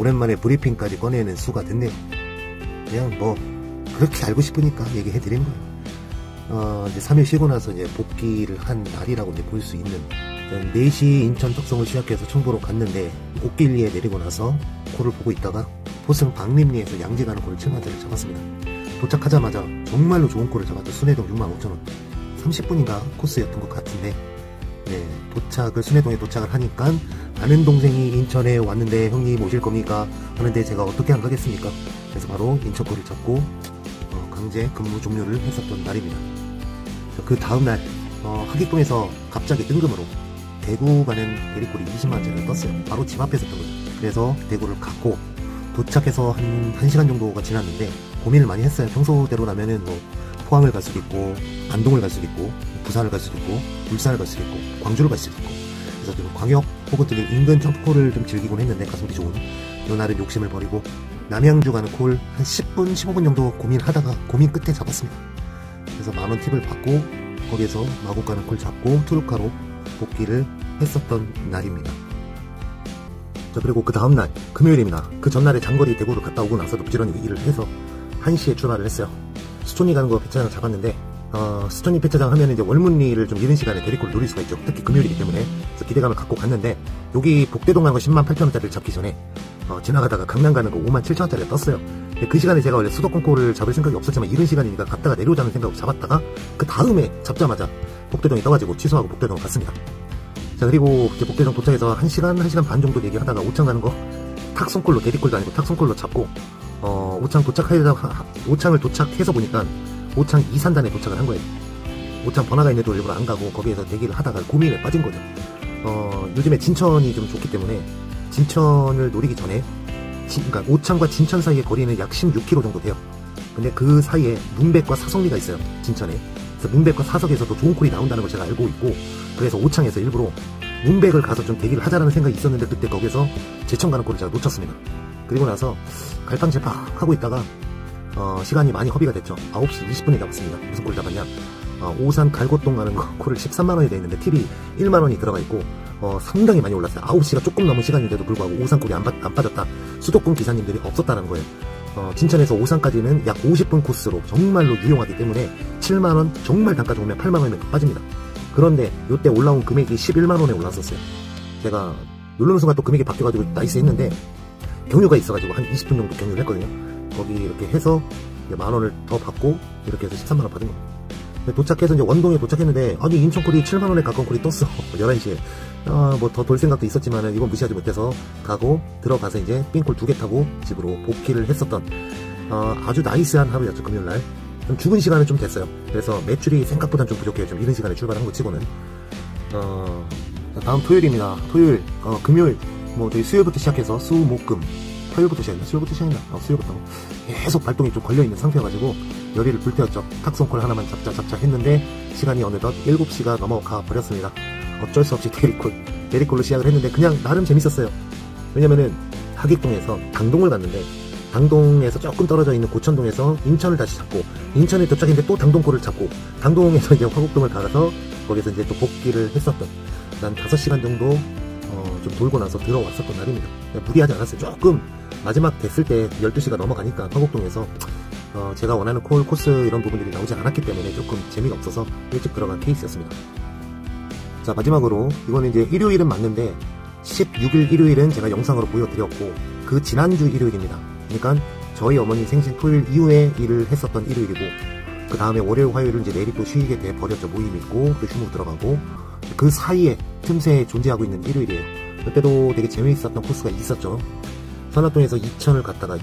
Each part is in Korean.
오랜만에 브리핑까지 꺼내는 수가 됐네요. 그냥 뭐 그렇게 알고 싶으니까 얘기해 드리는 거예요. 이제 3일 쉬고 나서 이제 복귀를 한 날이라고 이제 볼 수 있는 4시 인천 턱성을 시작해서 청보로 갔는데 옥길리에 내리고 나서 코를 보고 있다가 포승 박림리에서 양재 가는 코를 7만짜리를 잡았습니다. 도착하자마자 정말로 좋은 코를 잡았죠. 순회동 65,000원 30분인가 코스였던 것 같은데, 네, 순회동에 도착을 하니까 아는 동생이 인천에 왔는데 형님 오실 겁니까? 하는데 제가 어떻게 안 가겠습니까? 그래서 바로 인천코를 잡고 강제 근무 종료를 했었던 날입니다. 그 다음날 하객동에서 갑자기 뜬금으로 대구 가는 대리콜이 20만원짜리가 떴어요. 바로 집 앞에서 떴던 거죠. 그래서 대구를 갔고 도착해서 한 1시간 정도가 지났는데 고민을 많이 했어요. 평소대로라면은 뭐 포항을 갈 수도 있고 안동을 갈 수도 있고 부산을 갈 수도 있고 울산을 갈 수도 있고 광주를 갈 수도 있고, 그래서 좀 광역 혹은 좀 인근 점프콜을 좀 즐기곤 했는데 가성비 좋은 이날은 욕심을 버리고 남양주 가는 콜 한 10분 15분 정도 고민하다가 고민 끝에 잡았습니다. 그래서 만원 팁을 받고 거기에서 마곡 가는 콜 잡고 투르카로 복귀를 했었던 날입니다. 자, 그리고 그 다음날 금요일입니다. 그 전날에 장거리 대구를 갔다 오고 나서도 부지런히 일을 해서 1시에 출발을 했어요. 수촌리 가는 거 배차장 잡았는데 수촌리 배차장 하면 이제 월문리를 좀 이른 시간에 대리콜을 노릴 수가 있죠. 특히 금요일이기 때문에. 그래서 기대감을 갖고 갔는데 여기 복대동 가는 거 108,000원짜리를 잡기 전에 지나가다가 강남 가는 거 57,000원짜리가 떴어요. 근데 그 시간에 제가 원래 수도권 콜을 잡을 생각이 없었지만 이른 시간이니까 갔다가 내려오자는 생각으로 잡았다가 그 다음에 잡자마자 복대동이 떠가지고 취소하고 복대동을 갔습니다. 자, 그리고 이제 복대동 도착해서 1시간 반 정도 얘기하다가 오창 가는 거 탁송콜로, 대리콜도 아니고 탁송콜로 잡고 오창을 도착해서 보니까 오창 2산단에 도착을 한 거예요. 오창 번화가 있는 데도 일부러 안 가고 거기에서 대기를 하다가 고민에 빠진 거죠. 요즘에 진천이 좀 좋기 때문에 진천을 노리기 전에 그러니까 오창과 진천 사이의 거리는 약 16km 정도 돼요. 근데 그 사이에 문백과 사석리가 있어요, 진천에. 그래서 문백과 사석에서도 좋은 콜이 나온다는 걸 제가 알고 있고, 그래서 오창에서 일부러 문백을 가서 좀 대기를 하자라는 생각이 있었는데 그때 거기서 제천 가는 콜을 제가 놓쳤습니다. 그리고 나서 갈팡질팡 하고 있다가 시간이 많이 허비가 됐죠. 9시 20분에 잡았습니다. 무슨 콜 잡았냐, 오산 갈고동 가는 거 콜을 13만원이 돼 있는데 팁이 1만원이 들어가 있고 상당히 많이 올랐어요. 9시가 조금 넘은 시간인데도 불구하고 오산 콜이 안 빠졌다. 수도권 기사님들이 없었다는 거예요. 진천에서 오산까지는 약 50분 코스로 정말로 유용하기 때문에 7만원, 정말 단가 좋으면 8만원이면 빠집니다. 그런데 요때 올라온 금액이 11만원에 올랐었어요. 제가 누르는 순간 또 금액이 바뀌어가지고 나이스 했는데 경유가 있어가지고 한 20분 정도 경유를 했거든요. 거기 이렇게 해서 만원을 더 받고 이렇게 해서 13만원 받은 거예요. 도착해서 이제 원동에 도착했는데 아니 인천콜이 7만원에 가까운 콜이 떴어. 11시에 뭐 더 돌 생각도 있었지만은 이건 무시하지 못해서 가고 들어가서 이제 삥콜 2개 타고 집으로 복귀를 했었던 아주 나이스한 하루였죠. 금요일날 좀 죽은 시간은 좀 됐어요. 그래서 매출이 생각보다는 좀 부족해요. 좀 이른 시간에 출발한 거 치고는. 다음 토요일입니다. 토요일 금요일 뭐 저희 수요일부터 시작해서 수, 목, 금 화요일부터 시작했나? 수요일부터 시작했나? 수요일부터 계속 발동이 좀 걸려있는 상태여가지고 열의를 불태웠죠. 탁송콜 하나만 잡자 했는데 시간이 어느덧 7시가 넘어가 버렸습니다. 어쩔 수 없이 대리콜로 시작을 했는데 그냥 나름 재밌었어요. 왜냐면은 하객동에서 당동을 갔는데 당동에서 조금 떨어져 있는 고천동에서 인천을 다시 잡고 인천에 도착했는데 또 당동콜을 잡고 당동에서 이제 화곡동을 가서 거기서 이제 또 복귀를 했었던 한 5시간 정도 좀 돌고 나서 들어왔었던 날입니다. 무리하지 않았어요. 조금 마지막 됐을 때 12시가 넘어가니까 화곡동에서 제가 원하는 콜, 코스 이런 부분들이 나오지 않았기 때문에 조금 재미가 없어서 일찍 들어간 케이스였습니다. 자, 마지막으로 이거는 이제 일요일은 맞는데 16일 일요일은 제가 영상으로 보여드렸고 그 지난주 일요일입니다. 그러니까 저희 어머니 생신 토요일 이후에 일을 했었던 일요일이고 그 다음에 월요일 화요일은 이제 내일이 또 쉬게 돼 버렸죠. 모임 있고 또 휴무 들어가고 그 사이에 틈새에 존재하고 있는 일요일이에요. 그때도 되게 재미있었던 코스가 있었죠. 선화동에서 이천을 갔다가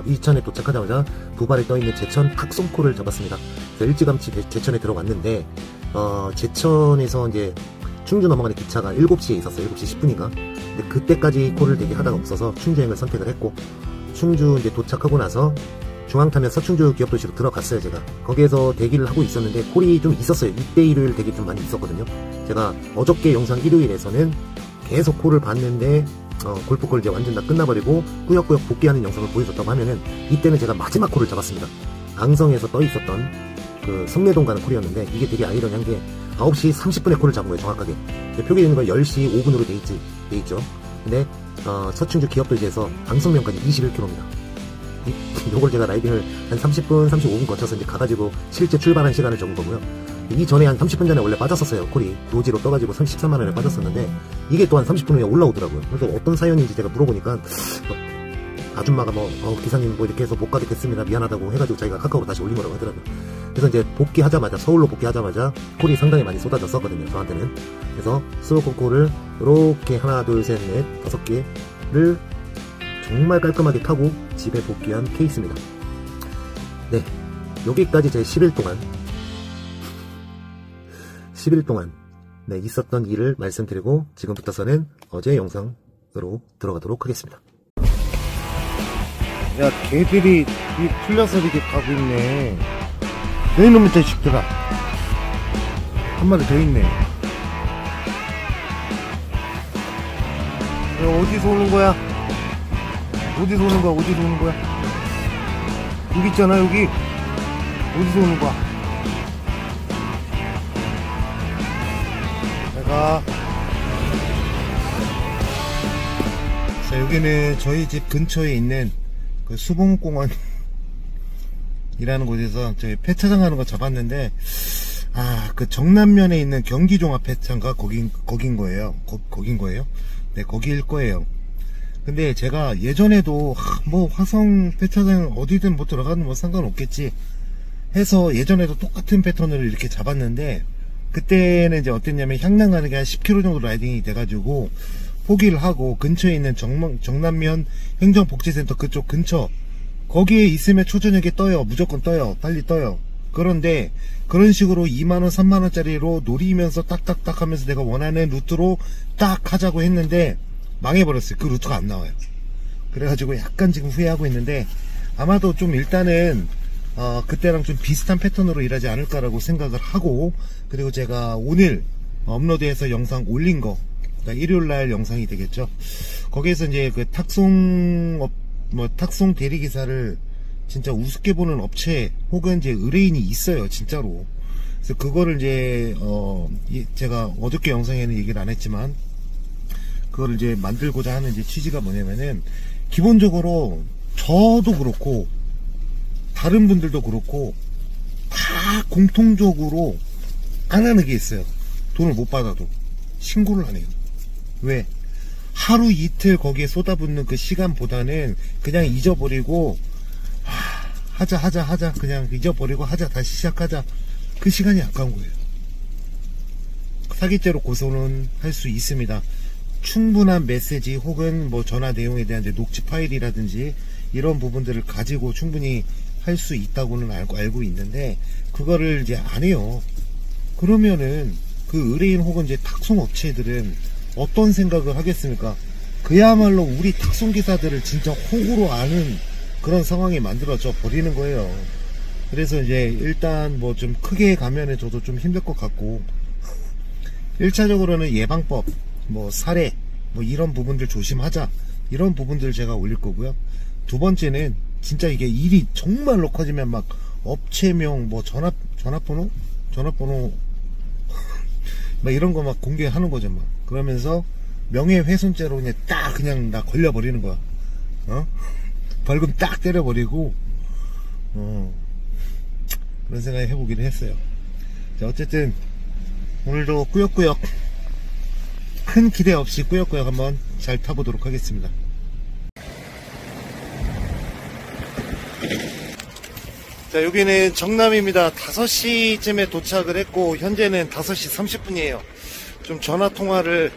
이천에 도착하자마자 부발에 떠있는 제천 탁송콜을 잡았습니다. 그래서 일찌감치 제천에 들어갔는데 제천에서 이제 충주 넘어가는 기차가 7시에 있었어요. 7시 10분인가. 근데 그때까지 콜을 대기하다가 없어서 충주행을 선택을 했고 충주 이제 도착하고 나서 중앙 타면 서충주 기업도시로 들어갔어요. 제가 거기에서 대기를 하고 있었는데 콜이 좀 있었어요. 이때 일요일 대기 좀 많이 있었거든요. 제가 어저께 영상 일요일에서는 계속 콜을 봤는데 골프콜 이제 완전 다 끝나버리고 꾸역꾸역 복귀하는 영상을 보여줬다고 하면은 이때는 제가 마지막 콜을 잡았습니다. 앙성에서 떠 있었던 그 성내동 가는 콜이었는데 이게 되게 아이러니한 게 9시 30분에 콜을 잡은 거예요. 정확하게 표기되어 있는 건 10시 5분으로 돼 있죠. 근데 서충주 기업도시에서 방송면까지 21km입니다. 요걸 제가 라이딩을 한 30분, 35분 거쳐서 이제 가가지고 실제 출발한 시간을 적은 거고요. 이전에 한 30분 전에 원래 빠졌었어요. 콜이 노지로 떠가지고 13만원에 빠졌었는데 이게 또 한 30분 후에 올라오더라고요. 그래서 어떤 사연인지 제가 물어보니까 아줌마가 기사님 이렇게 해서 못 가겠습니다 미안하다고 해가지고 자기가 카카오로 다시 올린 거라고 하더라고요. 그래서 이제 복귀하자마자, 서울로 복귀하자마자 콜이 상당히 많이 쏟아졌었거든요, 저한테는. 그래서 스노코콜을 이렇게 하나, 둘, 셋, 넷, 5개를 정말 깔끔하게 타고 집에 복귀한 케이스입니다. 네, 여기까지 제 10일 동안 네, 있었던 일을 말씀드리고 지금부터서는 어제 영상으로 들어가도록 하겠습니다. 야, 개들이 풀려서 이렇게 가고 있네. 너 이놈의 자식들아. 한 마리 더 있네. 야, 어디서 오는 거야? 어디서 오는 거야? 어디서 오는 거야? 여기 있잖아, 여기. 어디서 오는 거야? 내가. 자, 여기는 저희 집 근처에 있는 그 수봉공원이라는 곳에서 저희 폐차장 하는 거 잡았는데, 그 정남면에 있는 경기종합폐차장가 거긴 거예요. 거긴 거예요? 네, 거기일 거예요. 근데 제가 예전에도 뭐 화성 폐차장 어디든 뭐 들어가는 뭐 상관없겠지 해서 예전에도 똑같은 패턴을 이렇게 잡았는데, 그때는 이제 어땠냐면 향남 가는 게 한 10km 정도 라이딩이 돼가지고 포기를 하고 근처에 있는 정남면 행정복지센터 그쪽 근처 거기에 있으면 초저녁에 떠요. 무조건 떠요. 빨리 떠요. 그런데 그런 식으로 2만원 3만원짜리로 노리면서 딱딱딱 하면서 내가 원하는 루트로 딱 하자고 했는데 망해버렸어요. 그 루트가 안 나와요. 그래가지고 약간 지금 후회하고 있는데, 아마도 좀 일단은 그때랑 좀 비슷한 패턴으로 일하지 않을까라고 생각을 하고, 그리고 제가 오늘 업로드해서 영상 올린 거, 그러니까 일요일날 영상이 되겠죠. 거기에서 이제 그 탁송 대리기사를 진짜 우습게 보는 업체 혹은 이제 의뢰인이 있어요, 진짜로. 그래서 그거를 이제 제가 어저께 영상에는 얘기를 안 했지만 그거를 이제 만들고자 하는 이제 취지가 뭐냐면은, 기본적으로 저도 그렇고 다른 분들도 그렇고 다 공통적으로 안 하는 게 있어요. 돈을 못 받아도 신고를 안 해요. 왜? 하루 이틀 거기에 쏟아붓는 그 시간보다는 그냥 잊어버리고 하자 그냥 잊어버리고 하자, 다시 시작하자, 그 시간이 아까운 거예요. 사기죄로 고소는 할 수 있습니다. 충분한 메시지 혹은 뭐 전화 내용에 대한 이제 녹취 파일이라든지 이런 부분들을 가지고 충분히 할 수 있다고는 알고 있는데, 그거를 이제 안 해요. 그러면은 그 의뢰인 혹은 이제 탁송 업체들은 어떤 생각을 하겠습니까? 그야말로 우리 탁송 기사들을 진짜 호구로 아는 그런 상황이 만들어져 버리는 거예요. 그래서 이제 일단 뭐 좀 크게 가면은 저도 좀 힘들 것 같고, 1차적으로는 예방법, 뭐 사례, 뭐 이런 부분들 조심하자, 이런 부분들 제가 올릴 거고요. 두 번째는 진짜 이게 일이 정말로 커지면 막 업체명, 뭐 전화번호 막 이런 거 막 공개하는 거죠. 막 그러면서 명예훼손죄로 그냥 나 걸려버리는 거야. 벌금 딱 때려버리고 그런 생각 해보기를 했어요. 자, 어쨌든 오늘도 꾸역꾸역, 큰 기대 없이 꾸역꾸역 한번 잘 타보도록 하겠습니다. 자, 여기는 정남입니다. 5시쯤에 도착을 했고 현재는 5시 30분이에요 좀 전화통화를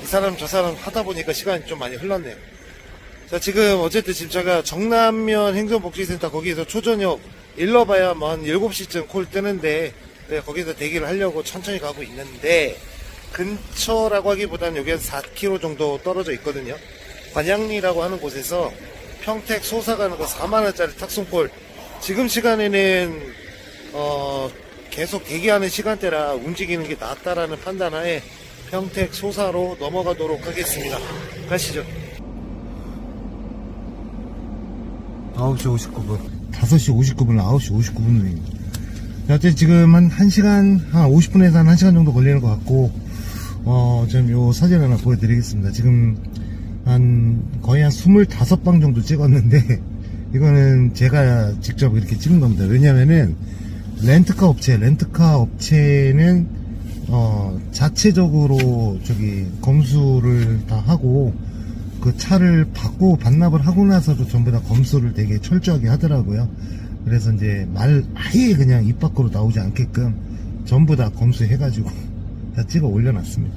이 사람 저 사람 하다 보니까 시간이 좀 많이 흘렀네요. 자, 지금 어쨌든 지금 제가 정남면 행정복지센터 거기에서 초저녁 일러봐야 뭐 한 7시쯤 콜 뜨는데, 네, 거기서 대기를 하려고 천천히 가고 있는데, 근처라고 하기보다는 여기 한 4km 정도 떨어져 있거든요. 관양리라고 하는 곳에서 평택 소사 가는 거 4만원짜리 탁송콜, 지금 시간에는 계속 대기하는 시간대라 움직이는 게 낫다라는 판단하에 평택 소사로 넘어가도록 하겠습니다. 가시죠. 9시 59분 5시 59분 9시 59분입니다. 어쨌든 지금 한 1시간 한 50분에서 한 1시간 정도 걸리는 것 같고, 지금 요 사진 하나 보여드리겠습니다. 지금 거의 한 25방 정도 찍었는데, 이거는 제가 직접 이렇게 찍은 겁니다. 왜냐면은, 렌트카 업체는, 자체적으로 검수를 다 하고, 그 차를 받고 반납을 하고 나서도 전부 다 검수를 되게 철저하게 하더라고요. 그래서 이제 아예 그냥 입 밖으로 나오지 않게끔 전부 다 검수해가지고 다 찍어 올려놨습니다.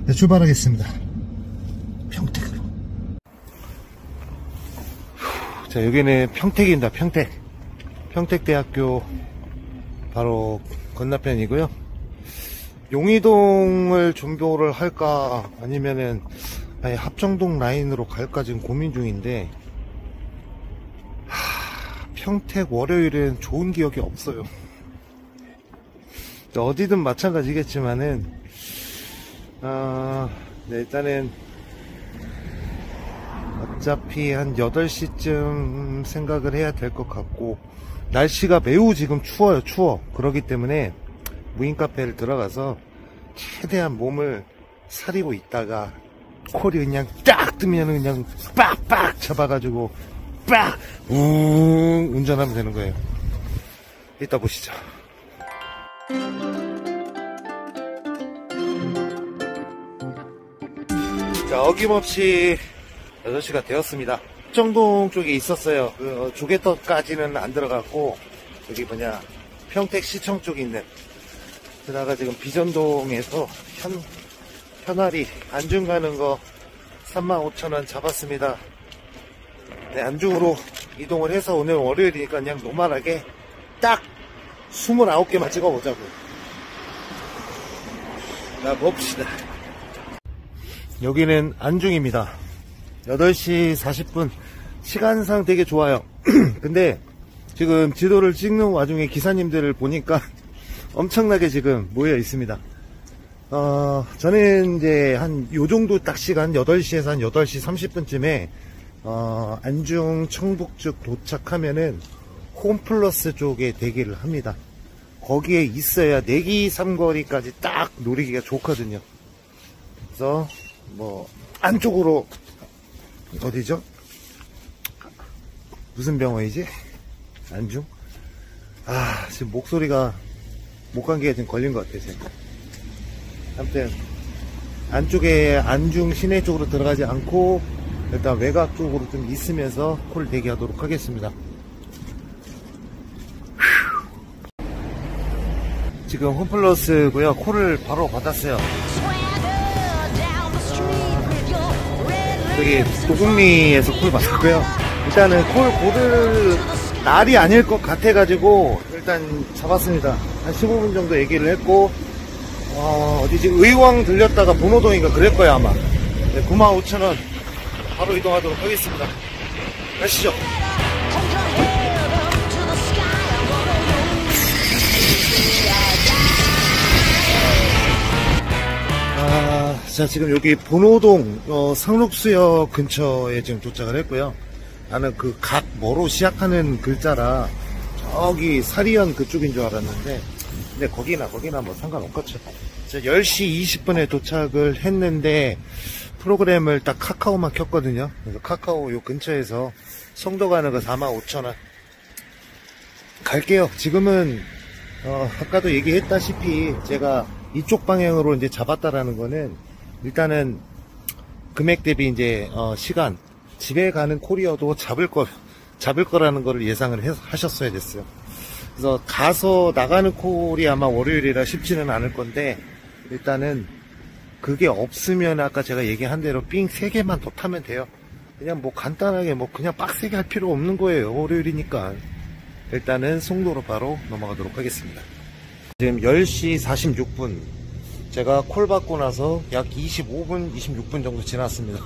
네, 출발하겠습니다. 평택으로. 자, 여기는 평택입니다. 평택대학교 바로 건너편이고요. 용의동을 존버를 할까 아니면은 아예 합정동 라인으로 갈까 지금 고민 중인데, 평택 월요일은 좋은 기억이 없어요. 어디든 마찬가지겠지만은, 네, 일단은 어차피 한 8시쯤 생각을 해야 될 것 같고, 날씨가 매우 지금 추워. 그렇기 때문에 무인카페를 들어가서 최대한 몸을 사리고 있다가 콜이 그냥 딱 뜨면 그냥 빡빡 잡아가지고 빡 운전하면 되는 거예요. 이따 보시죠. 자, 어김없이 6시가 되었습니다. 합정동 쪽에 있었어요. 조개떡까지는 안 들어갔고, 여기 평택시청 쪽에 있는, 그러다가 지금 비전동에서 현아리 안중 가는 거 35,000원 잡았습니다. 네, 안중으로 이동을 해서 오늘 월요일이니까 그냥 노멀하게 딱 29개만 찍어보자고. 자, 봅시다. 여기는 안중입니다. 8시 40분. 시간상 되게 좋아요. 근데 지금 지도를 찍는 와중에 기사님들을 보니까 엄청나게 지금 모여 있습니다. 저는 이제 요 정도 딱 시간, 8시에서 한 8시 30분쯤에, 안중 청북 쪽 도착하면은 홈플러스 쪽에 대기를 합니다. 거기에 있어야 내기 삼거리까지 딱 노리기가 좋거든요. 그래서, 안쪽으로, 어디죠? 무슨 병원이지? 안중? 지금 목소리가 목감기가 지금 걸린 것 같아요, 지금. 아무튼 안쪽에 안중 시내 쪽으로 들어가지 않고 일단 외곽 쪽으로 좀 있으면서 콜 대기하도록 하겠습니다. 지금 홈플러스고요. 콜을 바로 받았어요. 여기 도곡리에서 콜 받았고요. 일단은 콜 고를 날이 아닐 것 같아가지고 일단 잡았습니다. 한 15분 정도 얘기를 했고, 어디지? 의왕 들렸다가 본호동인가 그럴 거야 아마. 네, 95,000원 바로 이동하도록 하겠습니다. 가시죠. 자, 지금 여기 본호동 상록수역 근처에 지금 도착을 했고요. 나는 그 각 뭐로 시작하는 글자라 저기 사리연 그쪽인 줄 알았는데, 근데 거기나 뭐 상관없겠죠. 10시 20분에 도착을 했는데 프로그램을 딱 카카오만 켰거든요. 그래서 카카오 요 근처에서 송도 가는 거 45,000원 갈게요. 지금은 아까도 얘기했다시피 제가 이쪽 방향으로 이제 잡았다라는 거는 일단은 금액 대비 이제 시간, 집에 가는 콜이어도 잡을 거라는 거를 예상을 하셨어야 됐어요. 그래서 가서 나가는 콜이 아마 월요일이라 쉽지는 않을 건데, 일단은 그게 없으면 아까 제가 얘기한 대로 삥 3개만 더 타면 돼요. 그냥 간단하게 그냥 빡세게 할 필요 없는 거예요. 월요일이니까. 일단은 송도로 바로 넘어가도록 하겠습니다. 지금 10시 46분. 제가 콜 받고 나서 약 25분, 26분 정도 지났습니다.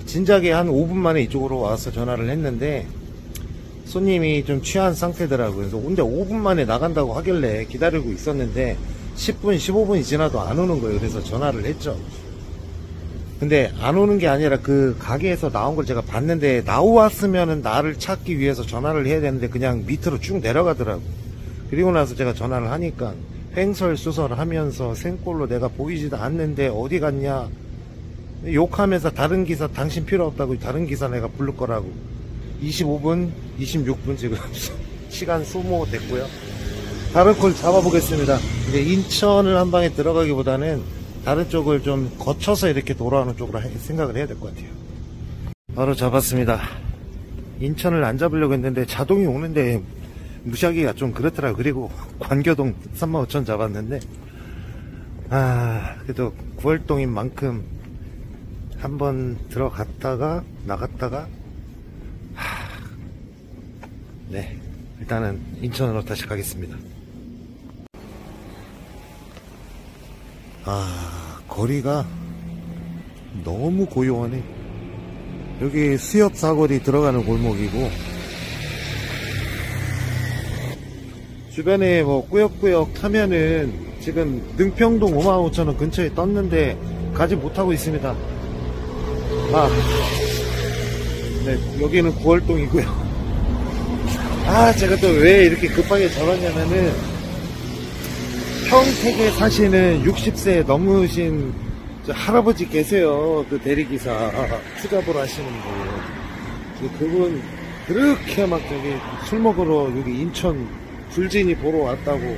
진작에 한 5분 만에 이쪽으로 와서 전화를 했는데, 손님이 좀 취한 상태더라고요. 그래서 근데 5분 만에 나간다고 하길래 기다리고 있었는데 10분, 15분이 지나도 안 오는 거예요. 그래서 전화를 했죠. 근데 안 오는 게 아니라 그 가게에서 나온 걸 제가 봤는데, 나왔으면은 나를 찾기 위해서 전화를 해야 되는데 그냥 밑으로 쭉 내려가더라고요. 그리고 나서 제가 전화를 하니까 횡설수설하면서 생꼴로 내가 보이지도 않는데 어디 갔냐 욕하면서 다른 기사 당신 필요 없다고 다른 기사 내가 부를 거라고. 25분 26분 지금 시간 소모됐고요. 다른 콜 잡아보겠습니다. 이제 인천을 한 방에 들어가기보다는 다른 쪽을 좀 거쳐서 이렇게 돌아오는 쪽으로 생각을 해야 될 것 같아요. 바로 잡았습니다. 인천을 안 잡으려고 했는데 자동이 오는데 무시하기가 좀 그렇더라고요. 그리고 관교동 35,000 잡았는데 그래도 9월동인 만큼 한번 들어갔다가 나갔다가 네, 일단은 인천으로 다시 가겠습니다. 거리가 너무 고요하네. 여기 수협 사거리 들어가는 골목이고 주변에 뭐 꾸역꾸역 타면은 지금 능평동 55,000원 근처에 떴는데 가지 못하고 있습니다. 네, 여기는 9월동이고요. 제가 또 왜 이렇게 급하게 잡았냐면은 평택에 사시는 60세 넘으신 할아버지 계세요. 그 대리기사 투잡을 하시는 분. 그분 그렇게 막 저기 술 먹으러 여기 인천 불진이 보러 왔다고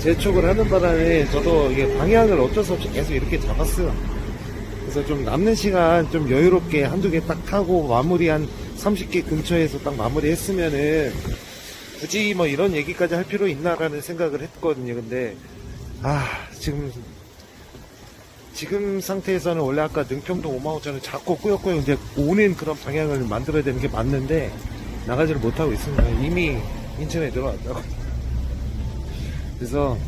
재촉을 하는 바람에 저도 이게 방향을 어쩔 수 없이 계속 이렇게 잡았어요. 그래서 좀 남는 시간 좀 여유롭게 한두 개 딱 타고 마무리 한 30개 근처에서 딱 마무리 했으면은 굳이 뭐 이런 얘기까지 할 필요 있나라는 생각을 했거든요. 근데 지금 상태에서는 원래 아까 능평동 55,000원 자꾸 꾸역꾸역 이제 오는 그런 방향을 만들어야 되는 게 맞는데 나가지를 못하고 있습니다. 이미 인천에 들어왔다고. 그래서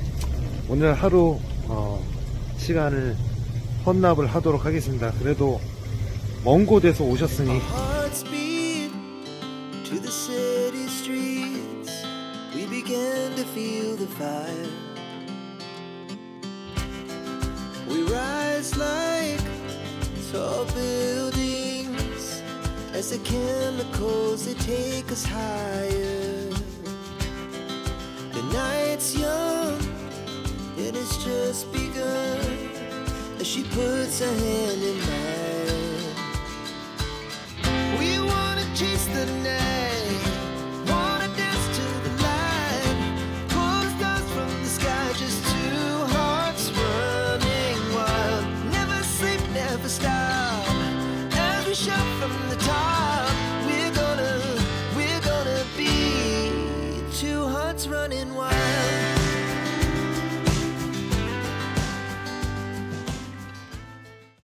오늘 하루 시간을 헌납을 하도록 하겠습니다. 그래도 먼 곳에서 오셨으니 We rise like tall buildings as the chemicals they take us higher. The night's young and it's just begun as she puts her hand in mine. We wanna chase the night, wanna dance to the light, pull the stars from the sky, just two hearts running wild. Never sleep, never stop, as we shout from the top. We're gonna be two hearts running wild.